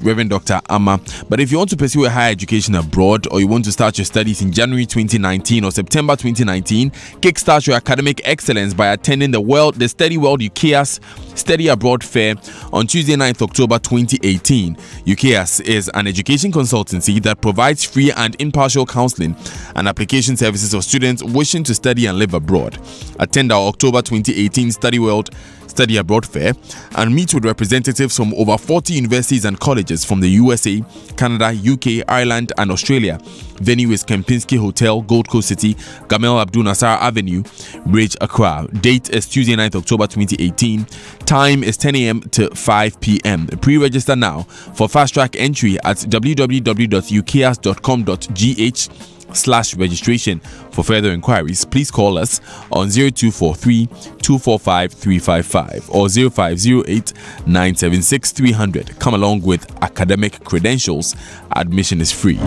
Reverend Dr. Ama. But if you want to pursue a higher education abroad, or you want to start your studies in January 2019 or September 2019, kickstart your academic excellence by attending the Study World UKAS Study Abroad Fair on Tuesday, 9th October 2018. UKAS is an education consultancy that provides free and impartial counseling and application services for students wishing to study and live abroad. Attend our October 2018 Study World Study Abroad Fair and meet with representatives from over 40 universities and colleges from the USA, Canada, UK, Ireland and Australia. Venue is Kempinski Hotel, Gold Coast City, Gamal Abdul Nasser Avenue, Bridge, Accra. Date is Tuesday, 9th October 2018. Time is 10 a.m. to 5 p.m. Pre-register now for fast-track entry at www.ukas.com.gh/registration. For further inquiries, please call us on 0243 245 355 or 0508 976 300. Come along with academic credentials. Admission is free.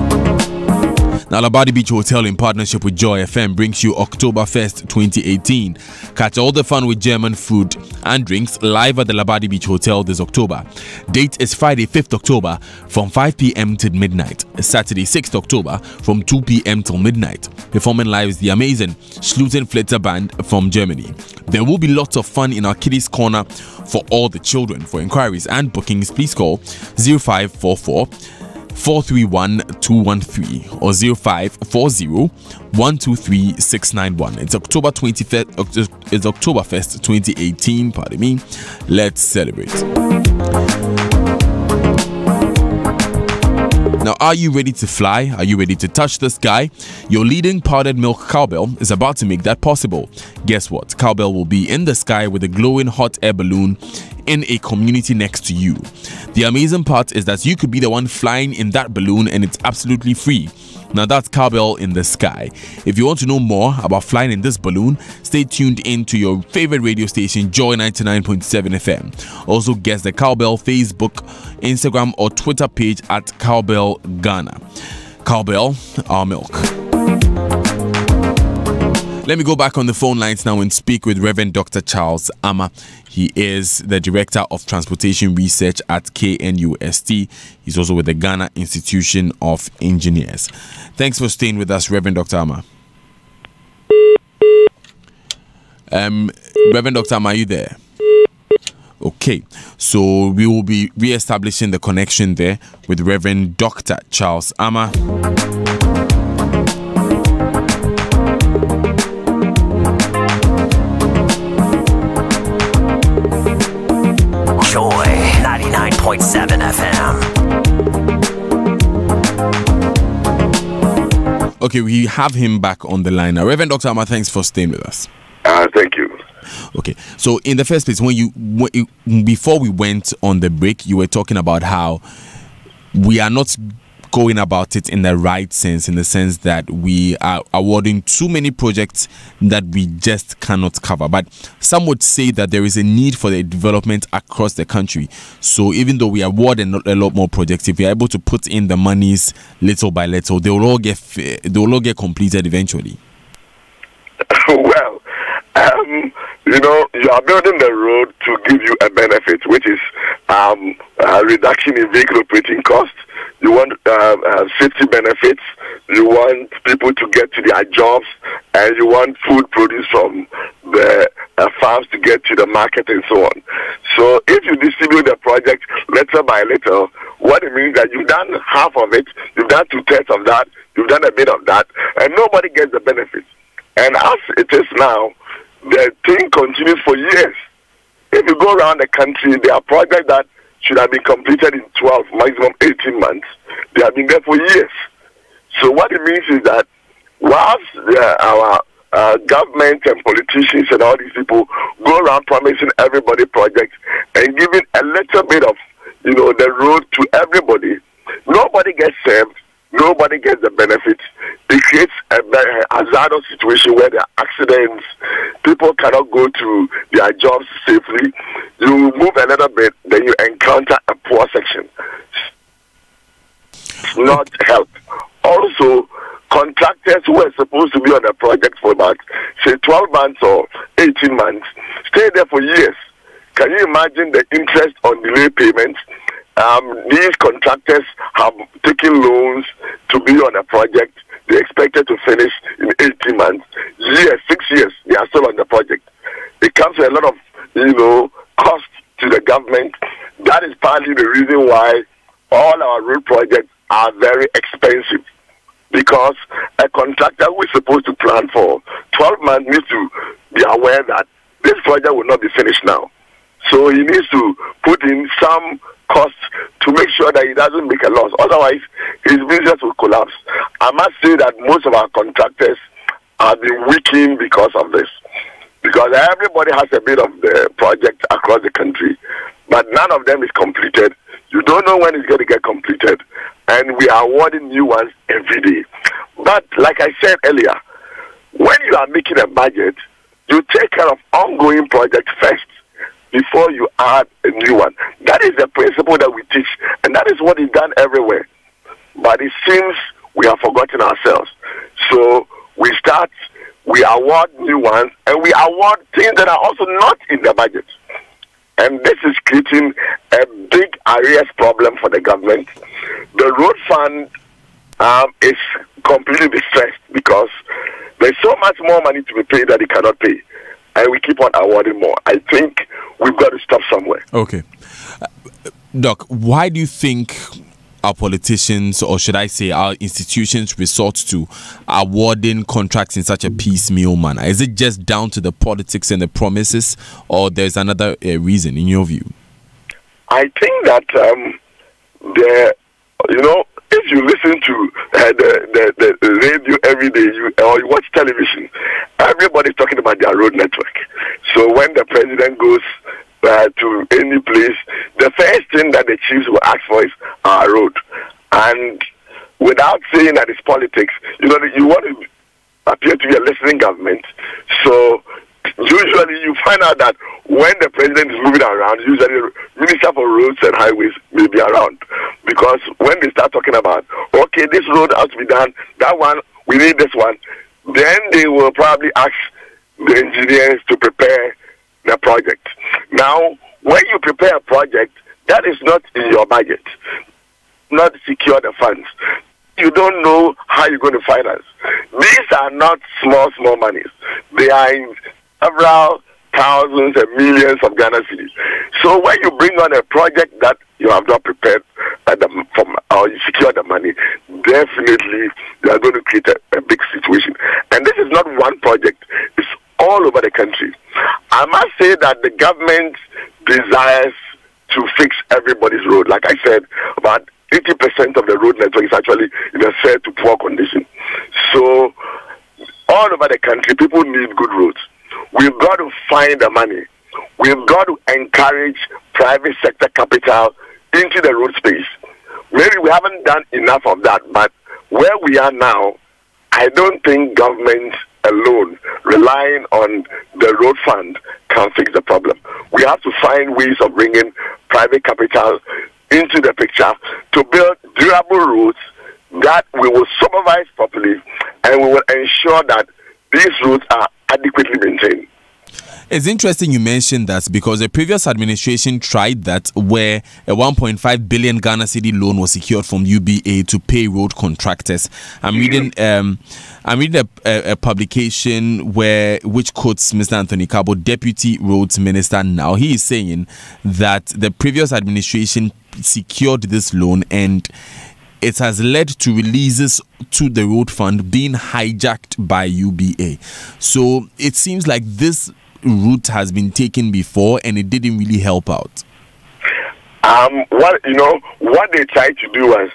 Now, Labadi Beach Hotel in partnership with Joy FM brings you Oktoberfest 2018. Catch all the fun with German food and drinks live at the Labadi Beach Hotel this October. Date is Friday, 5th October from 5 p.m. till midnight. Saturday, 6th October from 2 p.m. till midnight. Performing live is the amazing Schlutzen Flitzer band from Germany. There will be lots of fun in our kiddies corner for all the children. For inquiries and bookings, please call 0544 431-213 or 0540-123-691. It's October 25th. It's Oktoberfest 2018. Pardon me. Let's celebrate. Now, are you ready to fly? Are you ready to touch the sky? Your leading powdered milk cowbell is about to make that possible. Guess what? Cowbell will be in the sky with a glowing hot air balloon in a community next to you. The amazing part is that you could be the one flying in that balloon and it's absolutely free. Now that's Cowbell in the sky. If you want to know more about flying in this balloon, stay tuned in to your favorite radio station, Joy 99.7 FM. Also guess the Cowbell Facebook, Instagram or Twitter page at Cowbell Ghana. Cowbell, our milk. Let me go back on the phone lines now and speak with Reverend Dr. Charles Ama. He is the Director of Transportation Research at KNUST. He's also with the Ghana Institution of Engineers. Thanks for staying with us, Reverend Dr. Ama. Reverend Dr. Ama, are you there? Okay, so we will be re-establishing the connection there with Reverend Dr. Charles Ama. Okay, we have him back on the line now. Reverend Dr. Ama, thanks for staying with us. Thank you. Okay, so in the first place, before we went on the break, you were talking about how we are not going about it in the right sense, in the sense that we are awarding too many projects that we just cannot cover. But some would say that there is a need for the development across the country. So even though we award a lot more projects, if we are able to put in the monies little by little, they will all get completed eventually. Well, you are building the road to give you a benefit, which is a reduction in vehicle operating costs. You want safety benefits. You want people to get to their jobs, and you want food produced from the farms to get to the market and so on. So if you distribute the project little by little, what it means that you've done half of it, you've done 2/3 of that, you've done a bit of that, and nobody gets the benefits. And as it is now, the thing continues for years. If you go around the country, there are projects that should have been completed in 12, maximum 18 months. They have been there for years. So what it means is that whilst our government and politicians and all these people go around promising everybody projects and giving a little bit of, the road to everybody, nobody gets served. Nobody gets the benefits. It creates a hazardous situation where there are accidents. People cannot go to their jobs safely. You move a little bit, then you encounter a poor section. It's not help. Also, contractors who are supposed to be on a project for about, say, 12 months or 18 months, stay there for years. Can you imagine the interest on delayed payments? These contractors have taken loans to be on a project. They expected to finish in 18 months. 6 years, they are still on the project. It comes with a lot of, cost to the government. That is partly the reason why all our road projects are very expensive. Because a contractor who is supposed to plan for 12 months needs to be aware that this project will not be finished now. So he needs to put in some costs to make sure that he doesn't make a loss. Otherwise, his business will collapse. I must say that most of our contractors have been weakened because of this. Because everybody has a bit of the project across the country, but none of them is completed. You don't know when it's going to get completed. And we are awarding new ones every day. But like I said earlier, when you are making a budget, you take care of ongoing projects first before you add a new one. That is the principle that we teach, and that is what is done everywhere. But it seems we have forgotten ourselves. So we award new ones, and we award things that are also not in the budget. And this is creating a big arrears problem for the government. The road fund is completely distressed because there's so much more money to be paid that it cannot pay. And we keep on awarding more. I think we've got to stop somewhere. Okay. Doc, why do you think our politicians, or should I say our institutions, resort to awarding contracts in such a piecemeal manner? Is it just down to the politics and the promises, or there's another reason in your view? I think that if you listen to the radio every day or you watch television, everybody's talking about their road network. So when the president goes to any place, the first thing that the chiefs will ask for is our road. And without saying that it's politics, you want to appear to be a listening government. So usually you find out that when the president is moving around, usually Minister for Roads and Highways may be around. Because when they start talking about, okay, this road has to be done, that one, we need this one, then they will probably ask the engineers to prepare the project. Now, when you prepare a project, that is not in your budget, not secure the funds. You don't know how you're going to finance. These are not small monies. They are in several thousands and millions of Ghana cedis. So when you bring on a project that you have not prepared or you secure the money, definitely you are going to create a big situation. And this is not one project. It's all over the country. I must say that the government desires to fix everybody's road. Like I said, about 80% of the road network is actually in a fair to poor condition. So all over the country, people need good roads. We've got to find the money. We've got to encourage private sector capital into the road space. Maybe we haven't done enough of that, but where we are now, I don't think government alone, relying on the road fund, can fix the problem. We have to find ways of bringing private capital into the picture to build durable roads that we will supervise properly, and we will ensure that these roads are adequately maintained. It's interesting you mentioned that, because the previous administration tried that, where a 1.5 billion Ghana cedi loan was secured from UBA to pay road contractors. I'm reading a publication which quotes Mr. Anthony Cabo, Deputy Roads Minister now. He is saying that the previous administration secured this loan and it has led to releases to the road fund being hijacked by UBA. So it seems like this route has been taken before and it didn't really help out. What they tried to do was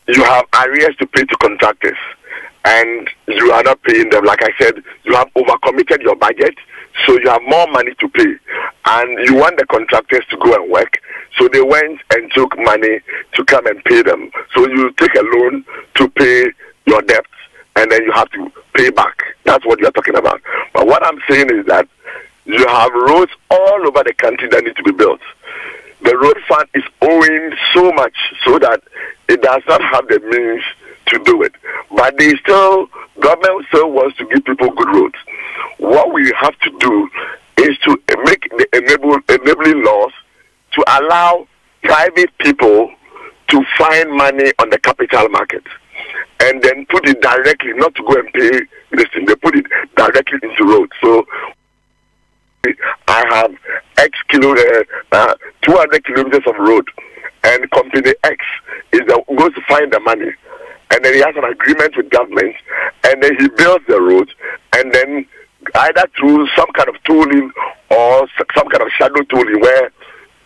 you have arrears to pay to contractors and you are not paying them. Like I said, you have overcommitted your budget, so you have more money to pay, and you want the contractors to go and work, so they went and took money to come and pay them. So you take a loan to pay your debts, and then you have to pay back. That's what you're talking about. But what I'm saying is that you have roads all over the country that need to be built. The road fund is owing so much so that it does not have the means to do it. But government still wants to give people good roads. What we have to do is to make the enabling laws to allow private people to find money on the capital market and then put it directly, not to go and pay this thing, they put it directly into roads. So I have 200 kilometers of road, and company X goes to find the money, and then he has an agreement with government, and then he builds the road, and then either through some kind of tooling or some kind of shadow tooling where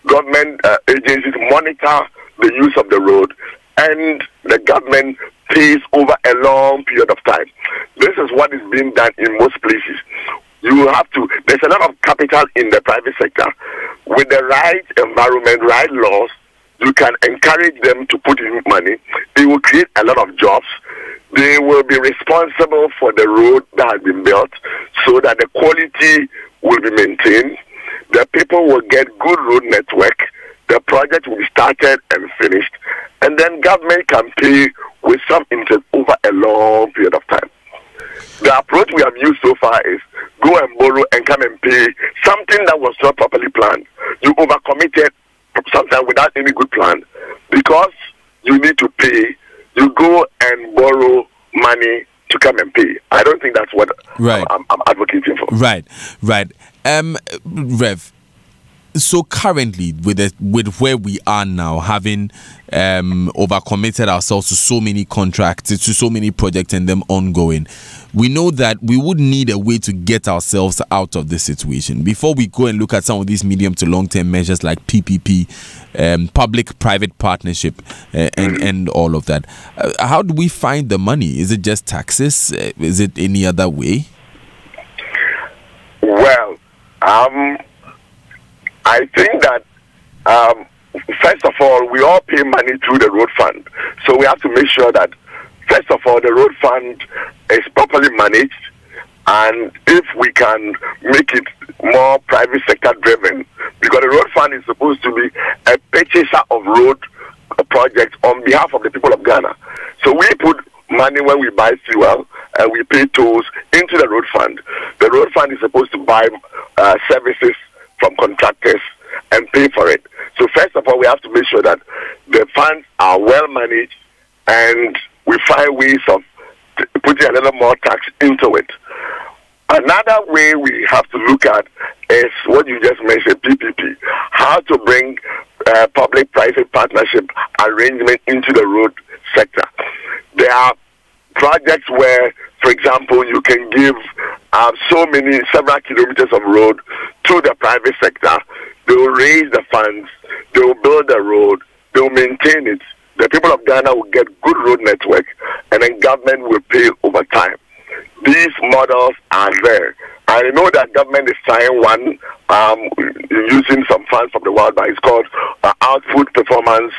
government agencies monitor the use of the road, and the government pays over a long period of time. This is what is being done in most places. There's a lot of capital in the private sector. With the right environment, right laws, you can encourage them to put in money. They will create a lot of jobs. They will be responsible for the road that has been built so that the quality will be maintained. The people will get good road network. The project will be started and finished. And then government can pay with some interest over a long period of time. The approach we have used so far is go and borrow and come and pay something that was not properly planned. You overcommitted sometimes without any good plan. Because you need to pay, you go and borrow money to come and pay. I don't think that's what I'm advocating for. Right. Rev, so currently with where we are now, having overcommitted ourselves to so many contracts, to so many projects and them ongoing, we know that we would need a way to get ourselves out of this situation. Before we go and look at some of these medium to long-term measures like PPP, public-private partnership, and all of that, how do we find the money? Is it just taxes? Is it any other way? Well, I think that first of all, we all pay money through the road fund. So we have to make sure that, first of all, the road fund is properly managed. And if we can make it more private sector driven, because the road fund is supposed to be a purchaser of road projects on behalf of the people of Ghana. So we put money when we buy fuel and we pay tolls into the road fund. The road fund is supposed to buy services from contractors and pay for it. So first of all, we have to make sure that the funds are well managed and we find ways of putting a little more tax into it. Another way we have to look at is what you just mentioned, PPP, how to bring public-private partnership arrangement into the road sector. There are projects where, for example, you can give several kilometers of road to the private sector. They will raise the funds, they will build the road, they will maintain it. The people of Ghana will get good road network, and then government will pay over time. These models are there. I know that government is trying one using some funds from the World Bank. It's called Output Performance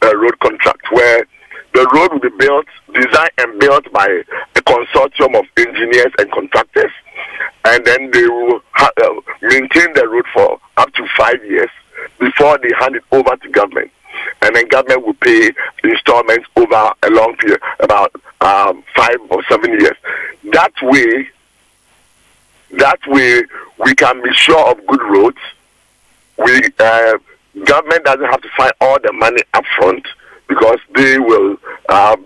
Road Contract, where the road will be built, designed and built by a consortium of engineers and contractors, and then they will maintain the road for up to 5 years before they hand it over to government. And then government will pay installments over a long period, about 5 or 7 years. That way, we can be sure of good roads. Government doesn't have to find all the money up front, because they will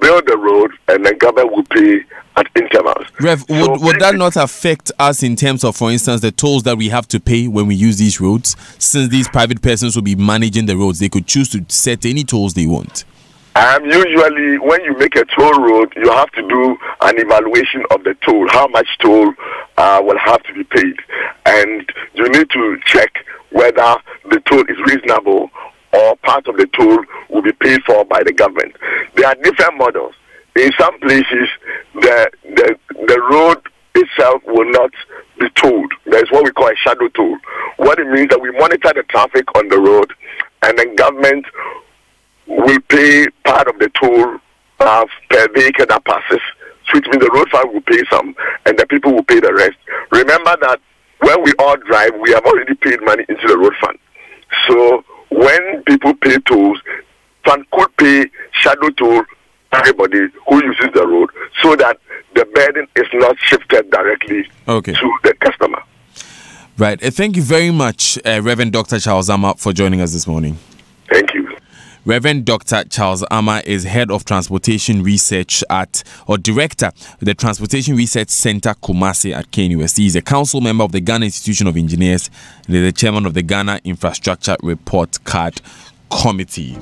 build the road and then government will pay at intervals. Rev, would that not affect us in terms of, for instance, the tolls that we have to pay when we use these roads? Since these private persons will be managing the roads, they could choose to set any tolls they want. Usually, when you make a toll road, you have to do an evaluation of the toll, how much toll will have to be paid. And you need to check whether the toll is reasonable or part of the toll will be paid for by the government. There are different models. In some places, the road itself will not be tolled. There's what we call a shadow toll. What it means that we monitor the traffic on the road, and then government will pay part of the toll per vehicle that passes, which means the road fund will pay some, and the people will pay the rest. Remember that when we all drive, we have already paid money into the road fund. So when people pay tolls, fund could pay shadow toll to everybody who uses the road, so that the burden is not shifted directly to the customer. Right. Thank you very much, Reverend Dr. Charles Ama, for joining us this morning. Thank you. Reverend Dr. Charles Ama is Head of Transportation Research Director of the Transportation Research Center Kumasi at KNUST. He is a council member of the Ghana Institution of Engineers and is the chairman of the Ghana Infrastructure Report Card Committee.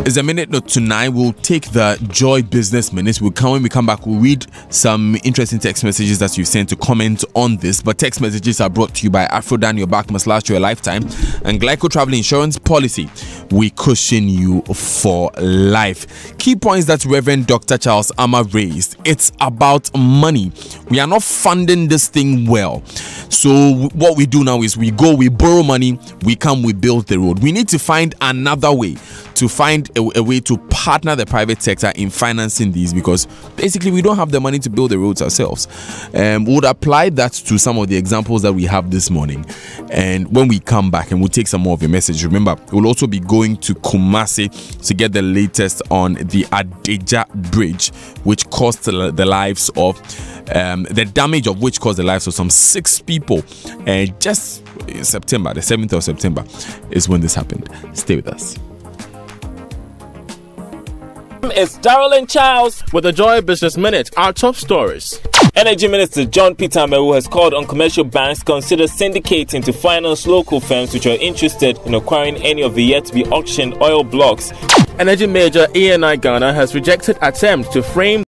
It's a minute to 9. We'll take the Joy Business Minutes. When we come back, we'll read some interesting text messages that you sent to comment on this. But text messages are brought to you by Afrodan. Your back must last you a lifetime. And Glyco Travel Insurance Policy. We cushion you for life. Key points that Reverend Dr. Charles Ama raised. It's about money. We are not funding this thing well. So what we do now is we borrow money, we come, we build the road. We need to find another way, to find a way to partner the private sector in financing these, because basically we don't have the money to build the roads ourselves. We'll apply that to some of the examples that we have this morning. And when we come back, and we'll take some more of your message. Remember, we'll also be going to Kumasi to get the latest on the Adeja Bridge, which cost the lives of the damage of which caused the lives of some 6 people. Just in September, the 7th of September is when this happened. Stay with us. It's Darylyn Charles with the Joy Business Minute. Our top stories. Energy Minister John Peter Amewu has called on commercial banks to consider syndicating to finance local firms which are interested in acquiring any of the yet-to-be auctioned oil blocks. Energy major ENI Ghana has rejected attempts to frame